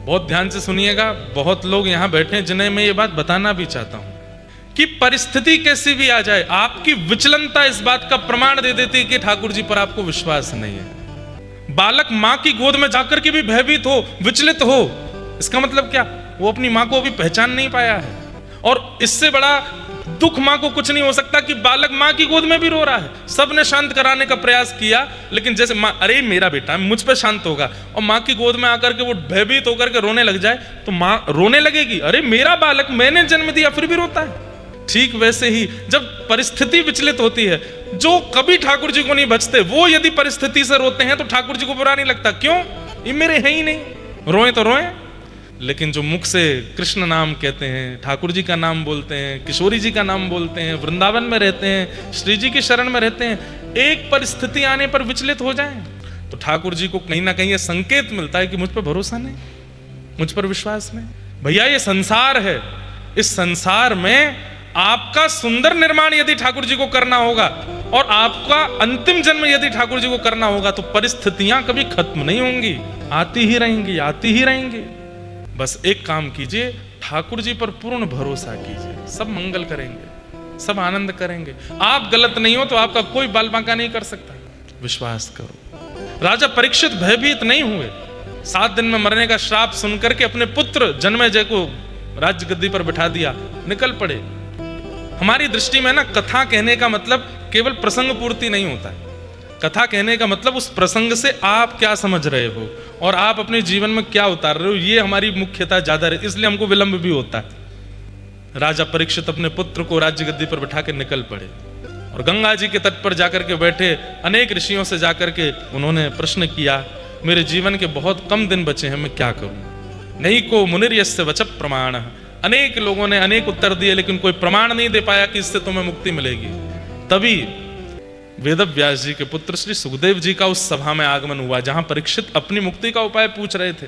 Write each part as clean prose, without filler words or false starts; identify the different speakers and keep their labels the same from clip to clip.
Speaker 1: बहुत ध्यान से सुनिएगा, बहुत लोग यहां बैठे हैं जिन्हें मैं ये बात बताना भी चाहता हूं कि परिस्थिति कैसी भी आ जाए, आपकी विचलनता इस बात का प्रमाण दे देती है कि ठाकुर जी पर आपको विश्वास नहीं है। बालक मां की गोद में जाकर के भी भयभीत हो, विचलित हो, इसका मतलब क्या? वो अपनी मां को अभी पहचान नहीं पाया है। और इससे बड़ा दुख मां को कुछ नहीं हो सकता कि बालक मां की गोद में भी रो रहा है। सबने शांत कराने का प्रयास किया, लेकिन जैसे मां, अरे मेरा बेटा मुझ पर शांत होगा, और मां की गोद में आकर के वो भयभीत होकर के रोने लग जाए तो मां रोने लगेगी, अरे मेरा बालक, मैंने जन्म दिया फिर भी रोता है। ठीक वैसे ही जब परिस्थिति विचलित होती है, जो कभी ठाकुर जी को नहीं बचते वो यदि परिस्थिति से रोते हैं तो ठाकुर जी को बुरा नहीं लगता। क्यों? ये मेरे हैं ही नहीं, रोए तो रोए। लेकिन जो मुख से कृष्ण नाम कहते हैं, ठाकुर जी का नाम बोलते हैं, किशोरी जी का नाम बोलते हैं, वृंदावन में रहते हैं, श्री जी की शरण में रहते हैं, एक परिस्थिति आने पर विचलित हो जाएं तो ठाकुर जी को कहीं ना कहीं ये संकेत मिलता है कि मुझ पर भरोसा नहीं, मुझ पर विश्वास नहीं। भैया ये संसार है, इस संसार में आपका सुंदर निर्माण यदि ठाकुर जी को करना होगा और आपका अंतिम जन्म यदि ठाकुर जी को करना होगा तो परिस्थितियां कभी खत्म नहीं होंगी, आती ही रहेंगी, आती ही रहेंगी। बस एक काम कीजिए, ठाकुर जी पर पूर्ण भरोसा कीजिए, सब मंगल करेंगे, सब आनंद करेंगे। आप गलत नहीं हो तो आपका कोई बाल बांका नहीं कर सकता, विश्वास करो। राजा परीक्षित भयभीत नहीं हुए, 7 दिन में मरने का श्राप सुनकर के अपने पुत्र जन्मेजय को राज्य गद्दी पर बिठा दिया, निकल पड़े। हमारी दृष्टि में ना कथा कहने का मतलब केवल प्रसंग पूर्ति नहीं होता है। कथा कहने का मतलब उस प्रसंग से आप क्या समझ रहे हो और आप अपने जीवन में क्या उतार रहे हो, ये हमारी मुख्यता ज्यादा है, इसलिए हमको विलंब भी होता है। राजा परीक्षित अपने पुत्र को राज्य गद्दी पर बिठा के निकल पड़े और गंगा जी के तट पर जाकर के बैठे, अनेक ऋषियों से जाकर के उन्होंने प्रश्न किया, मेरे जीवन के बहुत कम दिन बचे हैं, मैं क्या करूं? नहीं को मुनिर्यस्य वचः प्रमाण। अनेक लोगों ने अनेक उत्तर दिए, लेकिन कोई प्रमाण नहीं दे पाया कि इससे तुम्हें मुक्ति मिलेगी। तभी वेदव्यास जी के पुत्र श्री सुखदेव जी का उस सभा में आगमन हुआ जहां परीक्षित अपनी मुक्ति का उपाय पूछ रहे थे।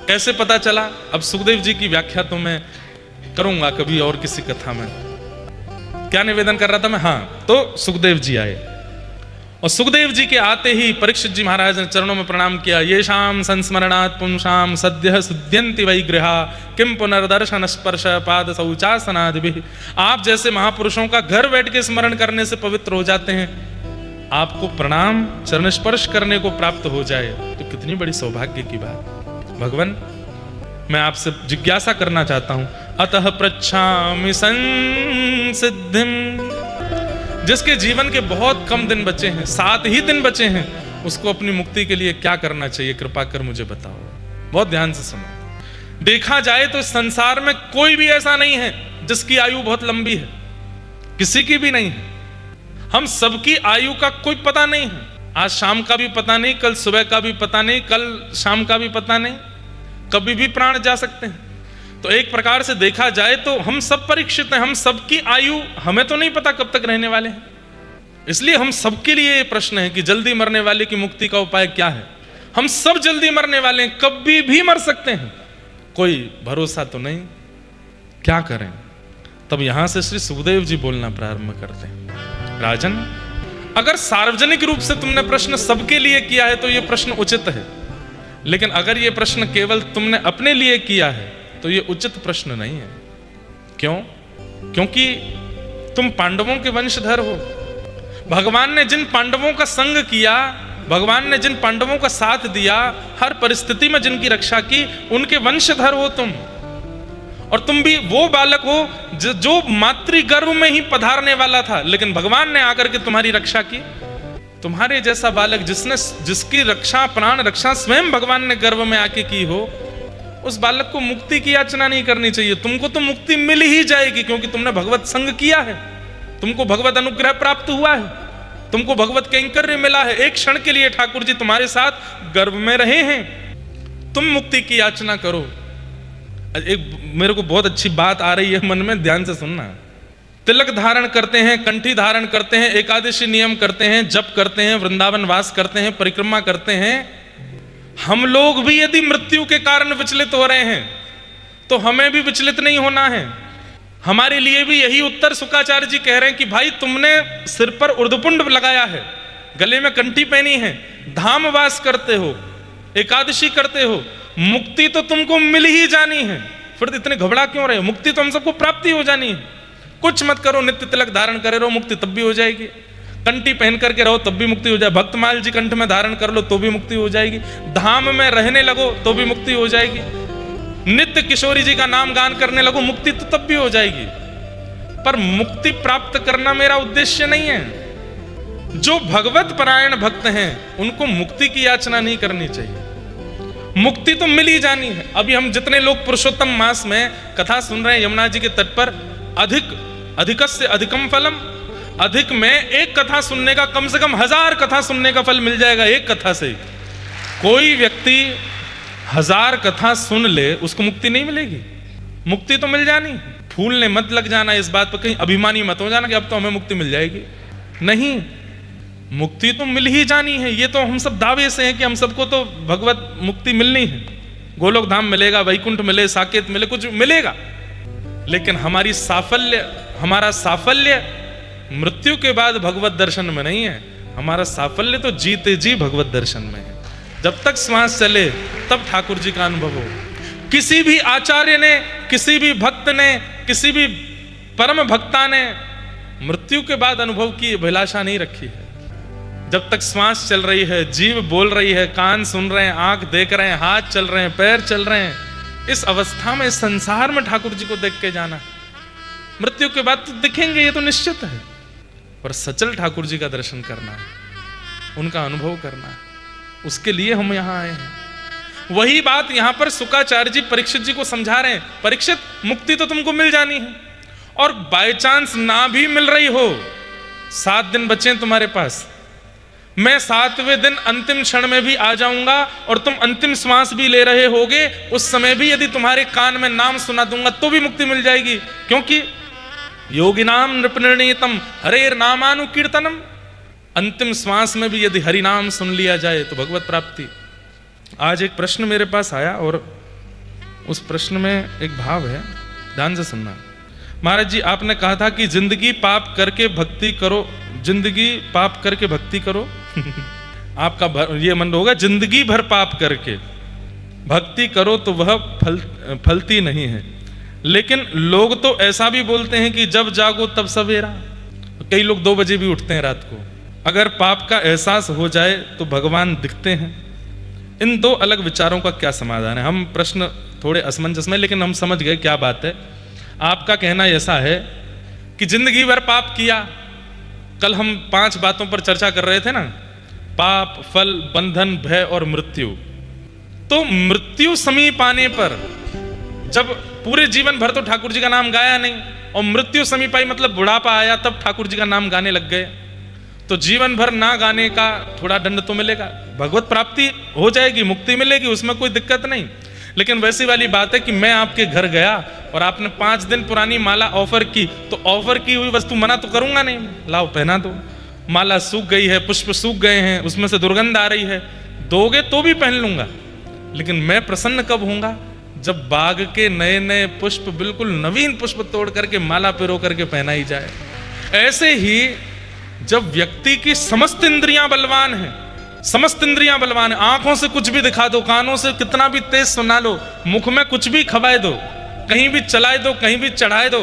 Speaker 1: कैसे पता चला? अब सुखदेव जी की व्याख्या तो मैं करूंगा कभी और किसी कथा में। क्या निवेदन कर रहा था मैं? हाँ, तो सुखदेव जी आए और सुखदेव जी के आते ही परीक्षित जी महाराज ने चरणों में प्रणाम किया। ये शाम संस्मरणात् पुंसाम सद्यः शुद्ध्यन्ति वैगृहा किम पुनर्दर्शन स्पर्श पाद शौचासनादिभिः। आप जैसे महापुरुषों का घर बैठ के स्मरण करने से पवित्र हो जाते हैं, आपको प्रणाम चरण स्पर्श करने को प्राप्त हो जाए तो कितनी बड़ी सौभाग्य की बात। भगवान, मैं आपसे जिज्ञासा करना चाहता हूं, अतः पृच्छामि संसिद्धिम। जिसके जीवन के बहुत कम दिन बचे हैं, 7 ही दिन बचे हैं, उसको अपनी मुक्ति के लिए क्या करना चाहिए, कृपा कर मुझे बताओ। बहुत ध्यान से सुनो। देखा जाए तो संसार में कोई भी ऐसा नहीं है जिसकी आयु बहुत लंबी है, किसी की भी नहीं है। हम सबकी आयु का कोई पता नहीं है। आज शाम का भी पता नहीं, कल सुबह का भी पता नहीं, कल शाम का भी पता नहीं, कभी भी प्राण जा सकते हैं। तो एक प्रकार से देखा जाए तो हम सब परीक्षित हैं, हम सबकी आयु हमें तो नहीं पता कब तक रहने वाले हैं। इसलिए हम सबके लिए ये प्रश्न है कि जल्दी मरने वाले की मुक्ति का उपाय क्या है। हम सब जल्दी मरने वाले हैं, कभी भी मर सकते हैं, कोई भरोसा तो नहीं, क्या करें? तब यहां से श्री सुखदेव जी बोलना प्रारंभ करते हैं। राजन, अगर सार्वजनिक रूप से तुमने प्रश्न सबके लिए किया है तो यह प्रश्न उचित है, लेकिन अगर यह प्रश्न केवल तुमने अपने लिए किया है तो यह उचित प्रश्न नहीं है। क्यों? क्योंकि तुम पांडवों के वंशधर हो। भगवान ने जिन पांडवों का संग किया, भगवान ने जिन पांडवों का साथ दिया, हर परिस्थिति में जिनकी रक्षा की, उनके वंशधर हो तुम। और तुम भी वो बालक हो जो मातृ गर्भ में ही पधारने वाला था, लेकिन भगवान ने आकर के तुम्हारी रक्षा की। तुम्हारे जैसा बालक जिसकी रक्षा, प्राण रक्षा स्वयं भगवान ने गर्भ में आके की हो, उस बालक को मुक्ति की याचना नहीं करनी चाहिए। तुमको तो मुक्ति मिल ही जाएगी, क्योंकि तुमने भगवत संग किया है, तुमको भगवत अनुग्रह प्राप्त हुआ है, तुमको भगवत कैंकर्य मिला है। एक क्षण के लिए ठाकुर जी तुम्हारे साथ गर्भ में रहे हैं, तुम मुक्ति की याचना करो। एक मेरे को बहुत अच्छी बात आ रही है मन में, ध्यान से सुनना। तिलक धारण करते हैं, कंठी धारण करते हैं, एकादशी नियम करते हैं, जप करते हैं, वृंदावन वास करते हैं, परिक्रमा करते हैं। हम लोग भी यदि मृत्यु के कारण विचलित हो रहे हैं तो हमें भी विचलित नहीं होना है। हमारे लिए भी यही उत्तर शुक्राचार्य जी कह रहे हैं कि भाई तुमने सिर पर ऊर्ध्वपुंड लगाया है, गले में कंठी पहनी है, धाम वास करते हो, एकादशी करते हो, मुक्ति तो तुमको मिल ही जानी है, फिर इतने घबरा क्यों रहे हो? मुक्ति तो हम सबको प्राप्ति हो जानी है। कुछ मत करो, नित्य तिलक धारण करे रहो, मुक्ति तब भी हो जाएगी। कंठी पहन करके रहो तब भी मुक्ति हो जाए। भक्तमाल जी कंठ में धारण कर लो तो भी मुक्ति हो जाएगी। धाम में रहने लगो तो भी मुक्ति हो जाएगी। नित्य किशोरी जी का नाम गान करने लगो, मुक्ति तो तब भी हो जाएगी। पर मुक्ति प्राप्त करना मेरा उद्देश्य नहीं है। जो भगवत परायण भक्त हैं उनको मुक्ति की याचना नहीं करनी चाहिए, मुक्ति तो मिल ही जानी है। अभी हम जितने लोग पुरुषोत्तम मास में कथा सुन रहे हैं यमुना जी के तट पर, अधिकस्य अधिकम फलम, अधिक में एक कथा सुनने का कम से कम 1000 कथा सुनने का फल मिल जाएगा। एक कथा से कोई व्यक्ति 1000 कथा सुन ले उसको मुक्ति नहीं मिलेगी, मुक्ति तो मिल जानी। फूलने मत लग जाना इस बात पर, कहीं अभिमानी मत हो जाना कि अब तो हमें मुक्ति मिल जाएगी। नहीं, मुक्ति तो मिल ही जानी है। ये तो हम सब दावे से हैं कि हम सबको तो भगवत मुक्ति मिलनी है। गोलोक धाम मिलेगा, वैकुंठ मिले, साकेत मिले, कुछ मिलेगा। लेकिन हमारा साफल्य मृत्यु के बाद भगवत दर्शन में नहीं है। हमारा साफल्य तो जीते जी भगवत दर्शन में है। जब तक श्वास चले तब ठाकुर जी का अनुभव हो। किसी भी आचार्य ने, किसी भी भक्त ने, किसी भी परम भक्ता ने मृत्यु के बाद अनुभव की अभिलाषा नहीं रखी है। जब तक श्वास चल रही है, जीव बोल रही है, कान सुन रहे हैं, आंख देख रहे हैं, हाथ चल रहे हैं, पैर चल रहे हैं, इस अवस्था में संसार में ठाकुर जी को देख के जाना। मृत्यु के बाद तो दिखेंगे, ये तो निश्चित है। पर सचल ठाकुर जी का दर्शन करना है, उनका अनुभव करना है, उसके लिए हम यहां आए हैं। वही बात यहां पर शुक्राचार्य जी परीक्षित जी को समझा रहे हैं। परीक्षित, मुक्ति तो तुमको मिल जानी है, और बाय चांस ना भी मिल रही हो, 7 दिन बचे तुम्हारे पास, मैं 7वें दिन अंतिम क्षण में भी आ जाऊंगा और तुम अंतिम श्वास भी ले रहे होगे, उस समय भी यदि तुम्हारे कान में नाम सुना दूंगा तो भी मुक्ति मिल जाएगी। क्योंकि योगिनाम नृपनिर्णीतम हरेर नामानुकीर्तनम, अंतिम श्वास में भी यदि हरि नाम सुन लिया जाए तो भगवत प्राप्ति। आज एक प्रश्न मेरे पास आया और उस प्रश्न में एक भाव है, ध्यान से सुनना। महाराज जी, आपने कहा था कि जिंदगी पाप करके भक्ति करो, जिंदगी पाप करके भक्ति करो आपका ये मन होगा, जिंदगी भर पाप करके भक्ति करो तो वह फलती नहीं है। लेकिन लोग तो ऐसा भी बोलते हैं कि जब जागो तब सवेरा। कई लोग 2 बजे भी उठते हैं रात को। अगर पाप का एहसास हो जाए तो भगवान दिखते हैं। इन 2 अलग विचारों का क्या समाधान है? हम प्रश्न थोड़े असमंजस में, लेकिन हम समझ गए क्या बात है। आपका कहना ऐसा है कि जिंदगी भर पाप किया। कल हम 5 बातों पर चर्चा कर रहे थे ना, पाप, फल, बंधन, भय और मृत्यु। तो मृत्यु समीप आने पर, जब पूरे जीवन भर तो ठाकुर जी का नाम गाया नहीं और मृत्यु समीप आई, मतलब बुढ़ापा आया, तब ठाकुर जी का नाम गाने लग गए, तो जीवन भर ना गाने का थोड़ा दंड तो मिलेगा। भगवत प्राप्ति हो जाएगी, मुक्ति मिलेगी, उसमें कोई दिक्कत नहीं। लेकिन वैसी वाली बात है कि मैं आपके घर गया और आपने 5 दिन पुरानी माला ऑफर की, तो ऑफर की हुई वस्तु मना तो करूंगा नहीं, लाओ पहना दो। माला सूख गई है, पुष्प सूख गए हैं, उसमें से दुर्गंध आ रही है, दोगे तो भी पहन लूंगा। लेकिन मैं प्रसन्न कब होऊंगा? जब बाग के नए नए पुष्प, बिल्कुल नवीन पुष्प तोड़ करके माला पिरो करके पहनाई जाए। ऐसे ही जब व्यक्ति की समस्त इंद्रियां बलवान हैं, समस्त इंद्रियां बलवान है, आंखों से कुछ भी दिखा दो, कानों से कितना भी तेज सुना लो, मुख में कुछ भी खवाए दो, कहीं भी चलाए दो, कहीं भी चढ़ाए दो,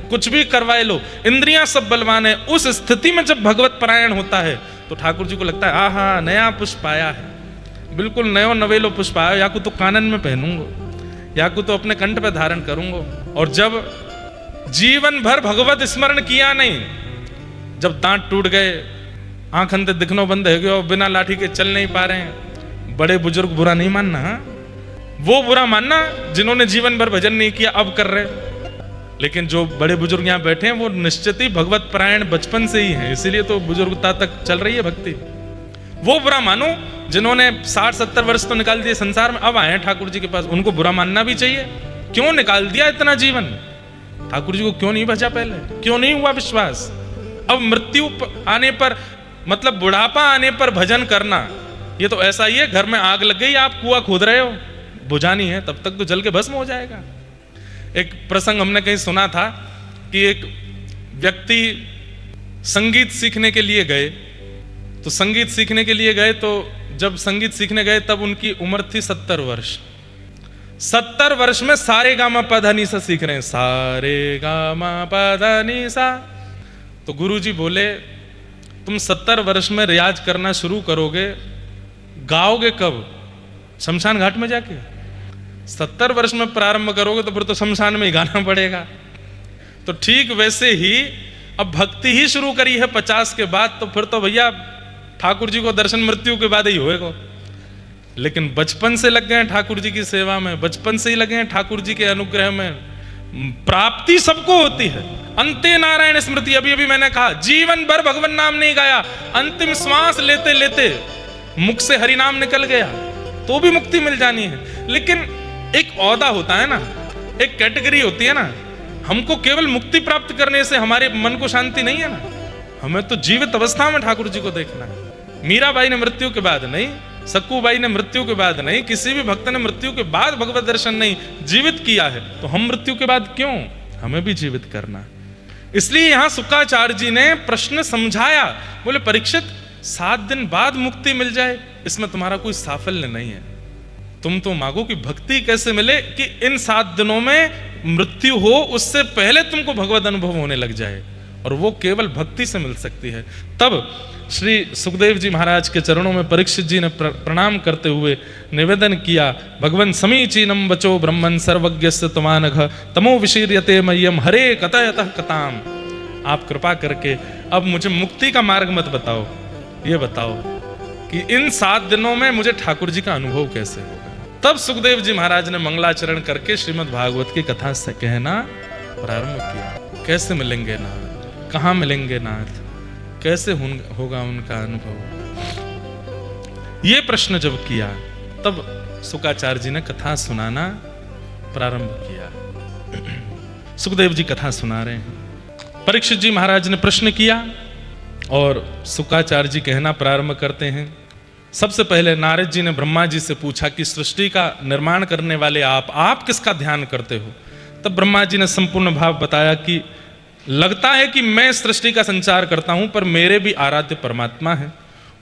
Speaker 1: कुछ भी करवाए लो, इंद्रियां सब बलवान है। उस स्थिति में जब भगवत परायण होता है तो ठाकुर जी को लगता है आहा नया पुष्प आया है, बिल्कुल नयो नवेलो पुष्प आया, या को तो कानन में पहनूंगा, या को तो अपने कंठ पे धारण करूंगा। और जब जीवन भर भगवत स्मरण किया नहीं, जब दांत टूट गए, आंख अंदर दिखना बंद हो गया और बिना लाठी के चल नहीं पा रहे हैं, बड़े बुजुर्ग बुरा नहीं मानना, वो बुरा मानना जिन्होंने जीवन भर भजन नहीं किया अब कर रहे। लेकिन जो बड़े बुजुर्ग यहाँ बैठे हैं वो निश्चित ही भगवत परायण बचपन से ही है, इसीलिए तो बुजुर्गता तक चल रही है भक्ति। वो बुरा मानो जिन्होंने 60-70 वर्ष तो निकाल दिए संसार में, अब आए हैं ठाकुर जी के पास, उनको बुरा मानना भी चाहिए। क्यों निकाल दिया इतना जीवन? ठाकुर जी को क्यों नहीं भजा पहले? क्यों नहीं हुआ विश्वास? अब मृत्यु आने पर, मतलब बुढ़ापा आने पर भजन करना, ये तो ऐसा ही है घर में आग लग गई, आप कुआं खोद रहे हो, बुझानी है, तब तक तो जल के भस्म हो जाएगा। एक प्रसंग हमने कहीं सुना था कि एक व्यक्ति संगीत सीखने के लिए गए, तो संगीत सीखने के लिए गए, तो जब संगीत सीखने गए तब उनकी उम्र थी 70 वर्ष। 70 वर्ष में सारे गामा पधा नी सा सीख रहे हैं, सारे गामा पधा नी सा। तो गुरुजी बोले तुम 70 वर्ष में रियाज करना शुरू करोगे, गाओगे कब? शमशान घाट में जाके। 70 वर्ष में प्रारंभ करोगे तो फिर तो शमशान में ही गाना पड़ेगा। तो ठीक वैसे ही अब भक्ति ही शुरू करी है 50 के बाद, तो फिर तो भैया ठाकुर जी को दर्शन मृत्यु के बाद ही होएगा। लेकिन बचपन से लग गए ठाकुर जी की सेवा में, बचपन से ही लगे हैं ठाकुर जी के अनुग्रह में। प्राप्ति सबको होती है। अंते नारायण स्मृति, अभी अभी मैंने कहा जीवन भर भगवान नाम नहीं गाया, अंतिम श्वास लेते लेते मुख से हरि नाम निकल गया तो भी मुक्ति मिल जानी है। लेकिन एक औदा होता है ना, एक कैटेगरी होती है ना। हमको केवल मुक्ति प्राप्त करने से हमारे मन को शांति नहीं है ना, हमें तो जीवित अवस्था में ठाकुर जी को देखना है। मीराबाई ने मृत्यु के बाद नहीं, सक्कूबाई ने मृत्यु के बाद नहीं, किसी भी भक्त ने मृत्यु के बाद भगवत दर्शन नहीं, जीवित किया है। तो हम मृत्यु के बाद क्यों? हमें भी जीवित करना। इसलिए यहां शुक्राचार्य जी ने प्रश्न समझाया। बोले परीक्षित 7 दिन बाद मुक्ति मिल जाए, इसमें तुम्हारा कोई साफल्य नहीं है। तुम तो मांगो कि भक्ति कैसे मिले कि इन 7 दिनों में मृत्यु हो, उससे पहले तुमको भगवत अनुभव होने लग जाए, और वो केवल भक्ति से मिल सकती है। तब श्री सुखदेव जी महाराज के चरणों में परीक्षित जी ने प्रणाम करते हुए निवेदन किया, भगवन् समीचीनम वचो ब्रह्मन् सर्वज्ञस्य त्वमानघ तमो विशीर्यते मह्यम हरे कथयतः कथाम। आप कृपा करके अब मुझे मुक्ति का मार्ग मत बताओ, ये बताओ कि इन 7 दिनों में मुझे ठाकुर जी का अनुभव कैसे होगा। तब सुखदेव जी महाराज ने मंगलाचरण करके श्रीमद् भागवत की कथा से कहना प्रारंभ किया। कैसे मिलेंगे नाथ, कहाँ मिलेंगे नाथ, कैसे होगा उनका अनुभव। ये प्रश्न जब किया तब शुक्राचार्य जी ने कथा सुनाना प्रारंभ किया। सुखदेव जी कथा सुना रहे हैं, परीक्षित जी महाराज ने प्रश्न किया और शुक्राचार्य जी कहना प्रारंभ करते हैं। सबसे पहले नारद जी ने ब्रह्मा जी से पूछा कि सृष्टि का निर्माण करने वाले आप किसका ध्यान करते हो? तब ब्रह्मा जी ने संपूर्ण भाव बताया कि लगता है कि मैं सृष्टि का संचार करता हूं, पर मेरे भी आराध्य परमात्मा है।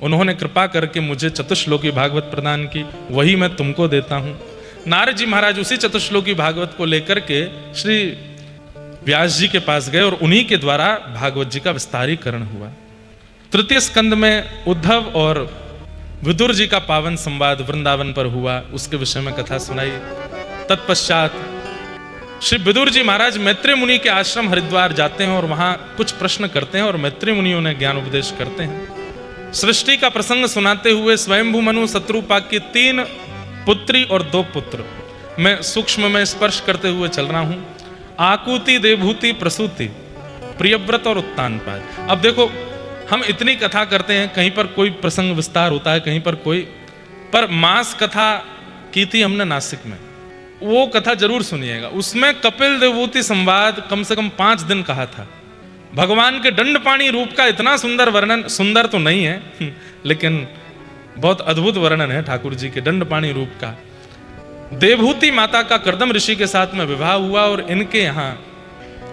Speaker 1: उन्होंने कृपा करके मुझे चतुश्लोकी भागवत प्रदान की, वही मैं तुमको देता हूं। नारद जी महाराज उसी चतुश्लोकी भागवत को लेकर के श्री व्यास जी के पास गए और उन्हीं के द्वारा भागवत जी का विस्तारीकरण हुआ। तृतीय स्कंद में उद्धव और विदुर जी का पावन संवाद वृंदावन पर हुआ, उसके विषय में कथा सुनाई। तत्पश्चात श्री विदुर जी महाराज मैत्री मुनि के आश्रम हरिद्वार जाते हैं और वहां कुछ प्रश्न करते हैं और मैत्री मुनि उन्हें ज्ञान उपदेश करते हैं। सृष्टि का प्रसंग सुनाते हुए स्वयंभू मनु शत्रुपाक की 3 पुत्री और 2 पुत्र मैं सूक्ष्म में स्पर्श करते हुए चल रहा हूं। आकुति, देवभूति, प्रसूति, प्रियव्रत और उत्तानपाद। अब देखो हम इतनी कथा करते हैं, कहीं पर कोई प्रसंग विस्तार होता है, कहीं पर कोई, पर मास कथा की थी हमने नासिक में, वो कथा जरूर सुनिएगा। उसमें कपिल देवभूति संवाद कम से कम 5 दिन कहा था। भगवान के दंडपाणी रूप का इतना सुंदर वर्णन, सुंदर तो नहीं है लेकिन बहुत अद्भुत वर्णन है ठाकुर जी के दंडपाणी रूप का। देवभूति माता का कर्दम ऋषि के साथ में विवाह हुआ और इनके यहाँ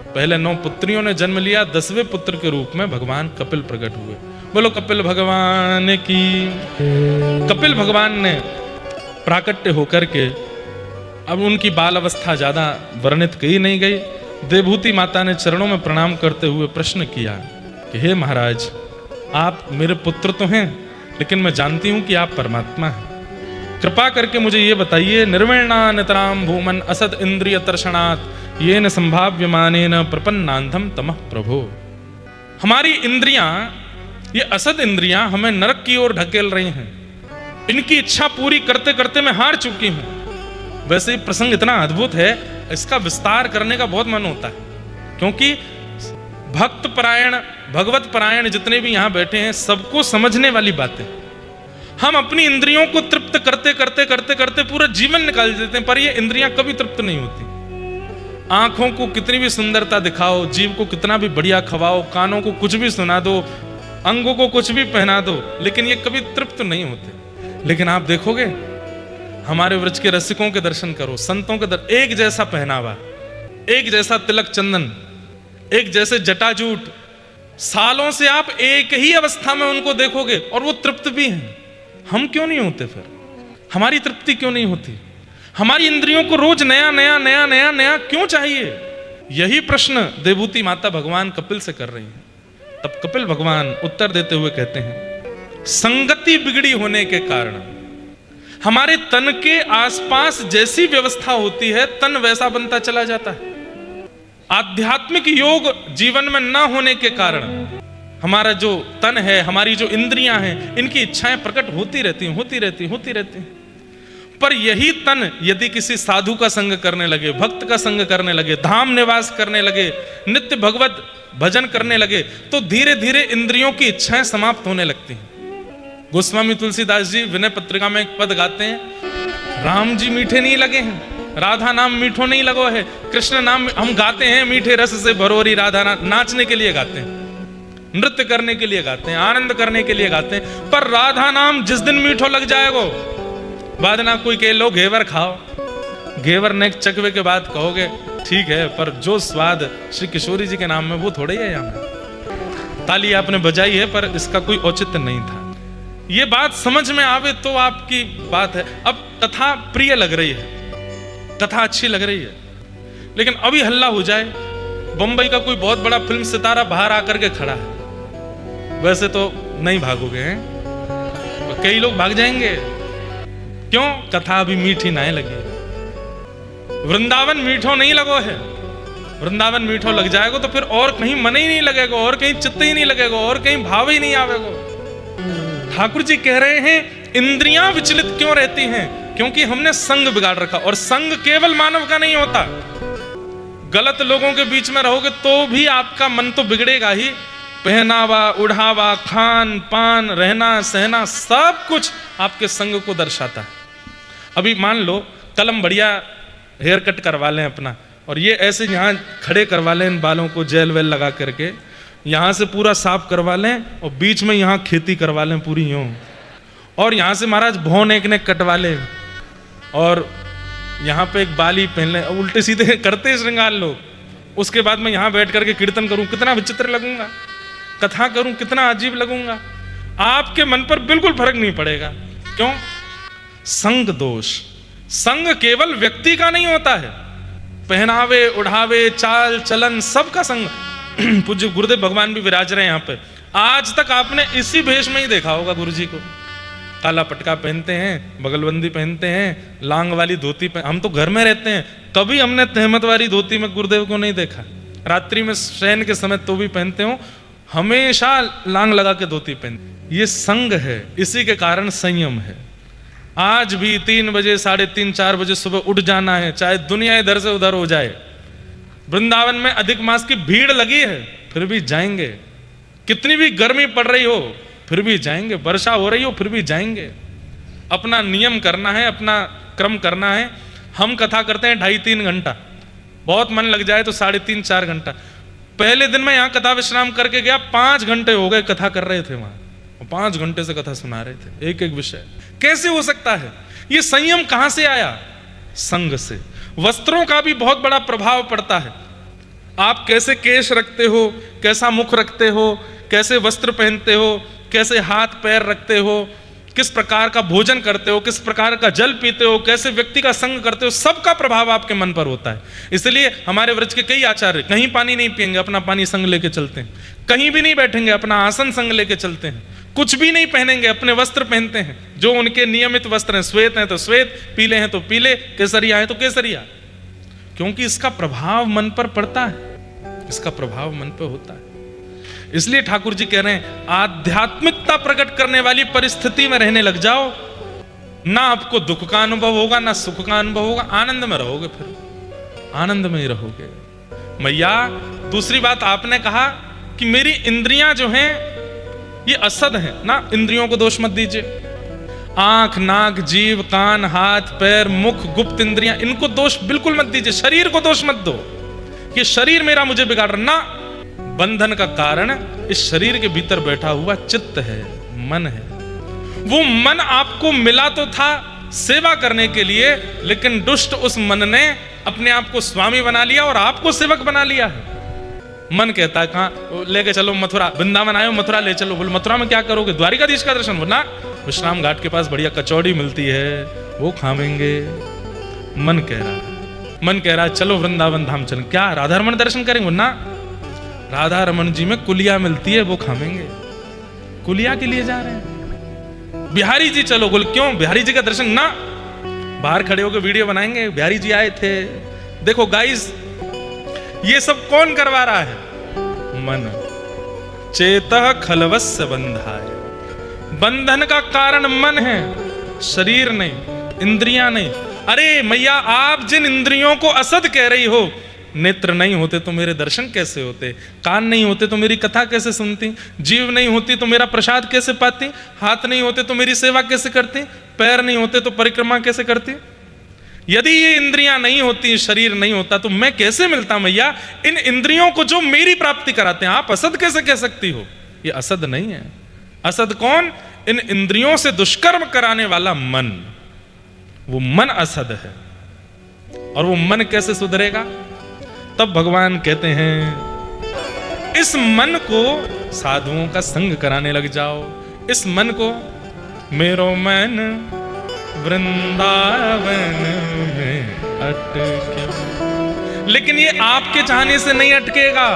Speaker 1: पहले 9 पुत्रियों ने जन्म लिया। 10वें पुत्र के रूप में भगवान कपिल प्रकट हुए। बोलो कपिल भगवान की। कपिल भगवान ने प्राकट्य होकर के, अब उनकी बाल अवस्था ज्यादा वर्णित की नहीं गई। देवभूति माता ने चरणों में प्रणाम करते हुए प्रश्न किया कि हे महाराज, आप मेरे पुत्र तो हैं, लेकिन मैं जानती हूं कि आप परमात्मा हैं। कृपा करके मुझे ये बताइए, निर्वेणा नितराम भूमन असद इंद्रिय तर्षणात् येन संभाव्यमानेन प्रपन्नांधम तमः प्रभो। हमारी इंद्रियां, ये असद इंद्रियां हमें नरक की ओर ढकेल रही हैं। इनकी इच्छा पूरी करते करते मैं हार चुकी हूं। वैसे ही प्रसंग इतना अद्भुत है, इसका विस्तार करने का बहुत मन होता है, क्योंकि भक्त परायण, भगवत परायण जितने भी यहां बैठे हैं, सबको समझने वाली बातें। हम अपनी इंद्रियों को तृप्त करते करते करते करते पूरा जीवन निकाल देते हैं, पर ये इंद्रियां कभी तृप्त नहीं होती। आंखों को कितनी भी सुंदरता दिखाओ, जीव को कितना भी बढ़िया खवाओ, कानों को कुछ भी सुना दो, अंगों को कुछ भी पहना दो, लेकिन ये कभी तृप्त नहीं होते। लेकिन आप देखोगे, हमारे व्रज के रसिकों के दर्शन करो, संतों के एक जैसा पहनावा, एक जैसा तिलक चंदन, एक जैसे जटाजूट, सालों से आप एक ही अवस्था में उनको देखोगे और वो तृप्त भी हैं। हम क्यों नहीं होते? फिर हमारी तृप्ति क्यों नहीं होती? हमारी इंद्रियों को रोज नया नया नया नया नया क्यों चाहिए? यही प्रश्न देवभूति माता भगवान कपिल से कर रही हैं। तब कपिल भगवान उत्तर देते हुए कहते हैं, संगति बिगड़ी होने के कारण हमारे तन के आसपास जैसी व्यवस्था होती है, तन वैसा बनता चला जाता है। आध्यात्मिक योग जीवन में ना होने के कारण हमारा जो तन है, हमारी जो इंद्रियां हैं, इनकी इच्छाएं प्रकट होती रहती हैं। पर यही तन यदि किसी साधु का संग करने लगे, भक्त का संग करने लगे, धाम निवास करने लगे, नित्य भगवत भजन करने लगे, तो धीरे धीरे इंद्रियों की इच्छाएं समाप्त होने लगती हैं। गोस्वामी तुलसीदास जी विनय पत्रिका में एक पद गाते हैं, राम जी मीठे नहीं लगे हैं, राधा नाम मीठो नहीं लगो है। कृष्ण नाम हम गाते हैं मीठे रस से भरोरी राधा, नाचने के लिए गाते हैं, नृत्य करने के लिए गाते हैं, आनंद करने के लिए गाते हैं। पर राधा नाम जिस दिन मीठो लग जाएगा, बाद ना कोई कहे लो घेवर खाओ, घेवर ने चकवे के बाद कहोगे ठीक है, पर जो स्वाद श्री किशोरी जी के नाम में वो थोड़े ही है। यहाँ ताली आपने बजाई है, पर इसका कोई औचित्य नहीं था। ये बात समझ में आवे तो आपकी बात है। अब कथा प्रिय लग रही है, कथा अच्छी लग रही है, लेकिन अभी हल्ला हो जाए, बंबई का कोई बहुत बड़ा फिल्म सितारा बाहर आकर के खड़ा है, वैसे तो नहीं भागोगे हैं, कई लोग भाग जाएंगे। क्यों? कथा अभी मीठी नहीं लगी। वृंदावन मीठो नहीं लगो है। वृंदावन मीठो लग जाएगा तो फिर और कहीं मन ही नहीं लगेगा, और कहीं चित्त ही नहीं लगेगा, और कहीं भाव ही नहीं आवेगा। ठाकुर जी कह रहे हैं इंद्रियां विचलित क्यों रहती हैं? क्योंकि हमने संग बिगाड़ रखा, और संग केवल मानव का नहीं होता। गलत लोगों के बीच में रहोगे तो भी आपका मन तो बिगड़ेगा ही। पहनावा, उढ़ावा, खान पान, रहना सहना, सब कुछ आपके संग को दर्शाता है। अभी मान लो कल हम बढ़िया हेयर कट करवा लें अपना, और ये ऐसे यहाँ खड़े करवा लें इन बालों को जेल वेल लगा करके, यहाँ से पूरा साफ करवा लें, और बीच में यहाँ खेती करवा लें पूरी यूं, और यहाँ से महाराज भौन एक ने कटवा लें, और यहाँ पे एक बाली पहन लें, उल्टे सीधे करते श्रृंगार लोग। उसके बाद मैं यहाँ बैठ करके कीर्तन करूँ, कितना विचित्र लगूंगा, कथा करूँ कितना अजीब लगूंगा। आपके मन पर बिल्कुल फर्क नहीं पड़ेगा। क्यों? संग दोष। संग केवल व्यक्ति का नहीं होता है, पहनावे, उढ़ावे, चाल चलन, सबका संग। पूज्य गुरुदेव भगवान भी विराज रहे हैं यहाँ पे। आज तक आपने इसी भेष में ही देखा होगा गुरु जी को। काला पटका पहनते हैं, बगलबंदी पहनते हैं, लांग वाली धोती पहन। हम तो घर में रहते हैं, कभी हमने तहमत वाली धोती में गुरुदेव को नहीं देखा। रात्रि में शयन के समय तो भी पहनते हो, हमेशा लांग लगा के धोती पहनते। ये संग है, इसी के कारण संयम है। आज भी 3 बजे, 3:30, 4 बजे सुबह उठ जाना है, चाहे दुनिया इधर से उधर हो जाए। वृंदावन में अधिक मास की भीड़ लगी है, फिर भी जाएंगे। कितनी भी गर्मी पड़ रही हो फिर भी जाएंगे, वर्षा हो रही हो फिर भी जाएंगे। अपना नियम करना है, अपना क्रम करना है। हम कथा करते हैं 2.5-3 घंटा, बहुत मन लग जाए तो 3.5-4 घंटा। पहले दिन में यहाँ कथा विश्राम करके गया, 5 घंटे हो गए कथा कर रहे थे वहां, 5 घंटे से कथा सुना रहे थे, एक एक विषय। कैसे हो सकता है? ये संयम कहां से आया? संग से। वस्त्रों का भी बहुत बड़ा प्रभाव पड़ता है। आप कैसे केश रखते हो, कैसा मुख रखते हो, कैसे वस्त्र पहनते हो, कैसे हाथ पैर रखते हो, किस प्रकार का भोजन करते हो, किस प्रकार का जल पीते हो, कैसे व्यक्ति का संग करते हो, सबका प्रभाव आपके मन पर होता है। इसलिए हमारे व्रज के कई आचार्य कहीं पानी नहीं पिएंगे, अपना पानी संग लेके चलते हैं। कहीं भी नहीं बैठेंगे, अपना आसन संग लेके चलते हैं। कुछ भी नहीं पहनेंगे, अपने वस्त्र पहनते हैं जो उनके नियमित वस्त्र हैं। श्वेत हैं तो श्वेत, पीले हैं तो पीले, केसरिया हैं तो केसरिया। क्योंकि इसका प्रभाव मन पर पड़ता है, इसका प्रभाव मन पर होता है। इसलिए ठाकुर जी कह रहे हैं आध्यात्मिकता प्रकट करने वाली परिस्थिति में रहने लग जाओ, ना आपको दुख का अनुभव होगा ना सुख का अनुभव होगा, आनंद में रहोगे, फिर आनंद में ही रहोगे। मैया दूसरी बात आपने कहा कि मेरी इंद्रियां जो हैं ये असद हैं ना, इंद्रियों को दोष मत दीजिए। आंख, नाक, जीव, कान, हाथ, पैर, मुख, गुप्त इंद्रियां, इनको दोष बिल्कुल मत दीजिए। शरीर को दोष मत दो कि शरीर मेरा मुझे बिगाड़ रहा ना। बंधन का कारण इस शरीर के भीतर बैठा हुआ चित्त है, मन है। वो मन आपको मिला तो था सेवा करने के लिए, लेकिन दुष्ट उस मन ने अपने आप को स्वामी बना लिया और आपको सेवक बना लिया है। मन कहता है कहाँ लेके चलो, मथुरा, वृंदावन आए हो मथुरा ले चलो। बोले मथुरा में क्या करोगे? द्वारिकाधीश का दर्शन। ना, विश्राम घाट के पास बढ़िया कचौड़ी मिलती है, वो खावेंगे। मन कह रहा है, मन कह रहा है चलो वृंदावन धाम चलें। क्या राधा रमन दर्शन करेंगे ना? राधा रमन जी में कुलिया मिलती है, वो खाएंगे। कुलिया के लिए जा रहे हैं। बिहारी जी चलो, बोल क्यों? बिहारी जी का दर्शन ना, बाहर खड़े होकर वीडियो बनाएंगे, बिहारी जी आए थे। देखो गाइस, ये सब कौन करवा रहा है? मन। चेतः खलवस्य बंधाय, बंधन का कारण मन है, शरीर नहीं, इंद्रियां नहीं। अरे मैया, आप जिन इंद्रियों को असद कह रही हो, नेत्र नहीं होते तो मेरे दर्शन कैसे होते? कान नहीं होते तो मेरी कथा कैसे सुनती? जीव नहीं होती तो मेरा प्रसाद कैसे पाती? हाथ नहीं होते तो मेरी सेवा कैसे करती? पैर नहीं होते तो परिक्रमा कैसे करती? यदि ये इंद्रियां नहीं होती, शरीर नहीं होता, तो मैं कैसे मिलता मैया इन इंद्रियों को जो मेरी प्राप्ति कराते हैं? आप असद कैसे कह सकती हो? ये असद नहीं है। असद कौन? इन इंद्रियों से दुष्कर्म कराने वाला मन। वो मन असद है। और वो मन कैसे सुधरेगा? तब भगवान कहते हैं इस मन को साधुओं का संग कराने लग जाओ। इस मन को, मेरो मन वृंदावन में अटके। लेकिन ये आपके चाहने से नहीं अटकेगा।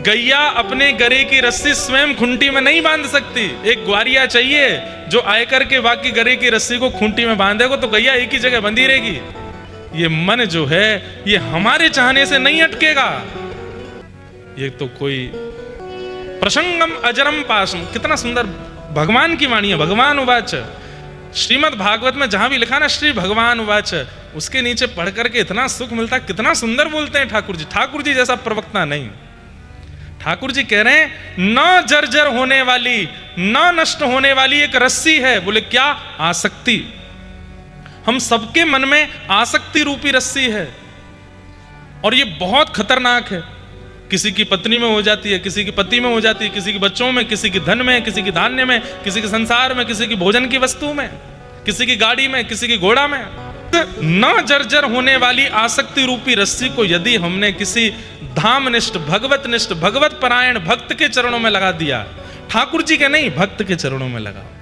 Speaker 1: गैया अपने गरे की रस्सी स्वयं खूंटी में नहीं बांध सकती। एक ग्वारिया चाहिए जो आयकर के बाकी गरे की रस्सी को खूंटी में बांधेगा, तो गैया एक ही जगह बंधी रहेगी। ये मन जो है, ये हमारे चाहने से नहीं अटकेगा। ये तो कोई प्रसंगम अजरम पासम, कितना सुंदर भगवान की वाणी है। भगवान उवाच, श्रीमद् भागवत में जहां भी लिखा ना श्री भगवान उवाच, उसके नीचे पढ़ करके इतना सुख मिलता। कितना सुंदर बोलते हैं ठाकुर जी। ठाकुर जी जैसा प्रवक्ता नहीं। ठाकुर जी कह रहे हैं न जर्जर होने वाली, न नष्ट होने वाली एक रस्सी है। बोले क्या? आसक्ति। हम सबके मन में आसक्ति रूपी रस्सी है, और ये बहुत खतरनाक है। किसी की पत्नी में हो जाती है, किसी की पति में हो जाती है, किसी के बच्चों में, किसी की धन में, किसी की धान्य में, किसी के संसार में, किसी की भोजन की वस्तु में, किसी की गाड़ी में, किसी की घोड़ा में। न जर्जर होने वाली आसक्ति रूपी रस्सी को यदि हमने किसी धामनिष्ठ, भगवतनिष्ठ, भगवत परायण भक्त के चरणों में लगा दिया, ठाकुर जी के नहीं, भक्त के चरणों में लगाओ।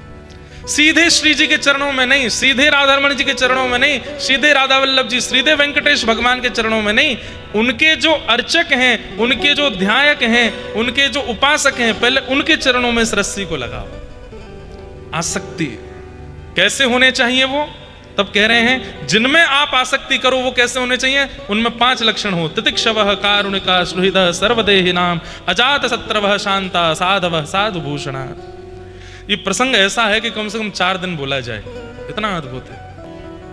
Speaker 1: सीधे श्री जी के चरणों में नहीं, सीधे राधारमण जी के चरणों में नहीं, सीधे राधा वल्लभ जी, सीधे वेंकटेश भगवान के चरणों में नहीं, उनके जो अर्चक हैं, उनके जो ध्यायक हैं, उनके जो उपासक हैं, पहले उनके चरणों में इस रस्सी को लगाओ। आसक्ति कैसे होने चाहिए वो? तब कह रहे हैं जिनमें आप आसक्ति करो वो कैसे होने चाहिए? उनमें 5 लक्षण हो। तितिक्षवः, कारुणिका, सुहृदः, सर्वदेहिनां, अजात शत्रवः, शांता, साधवः, साधुभूषणा। ये प्रसंग ऐसा है कि कम से कम 4 दिन बोला जाए, इतना अद्भुत है।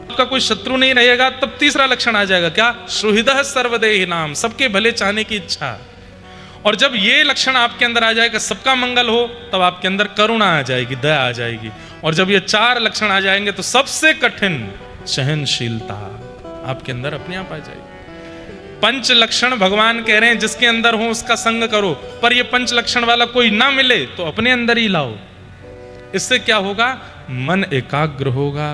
Speaker 1: आपका कोई शत्रु नहीं रहेगा, तब तीसरा लक्षण आ जाएगा। क्या? सुहृदः सर्वदेहिनां, सबके भले चाहने की इच्छा। और जब ये लक्षण आपके अंदर आ जाएगा, सबका मंगल हो, तब आपके अंदर करुणा आ जाएगी, दया आ जाएगी। और जब ये 4 लक्षण आ जाएंगे, तो सबसे कठिन सहनशीलता आपके अंदर अपने आप आ जाएगी। 5 लक्षण भगवान कह रहे हैं जिसके अंदर हो उसका संग करो, पर ये 5 लक्षण वाला कोई ना मिले तो अपने अंदर ही लाओ। इससे क्या होगा? मन एकाग्र होगा,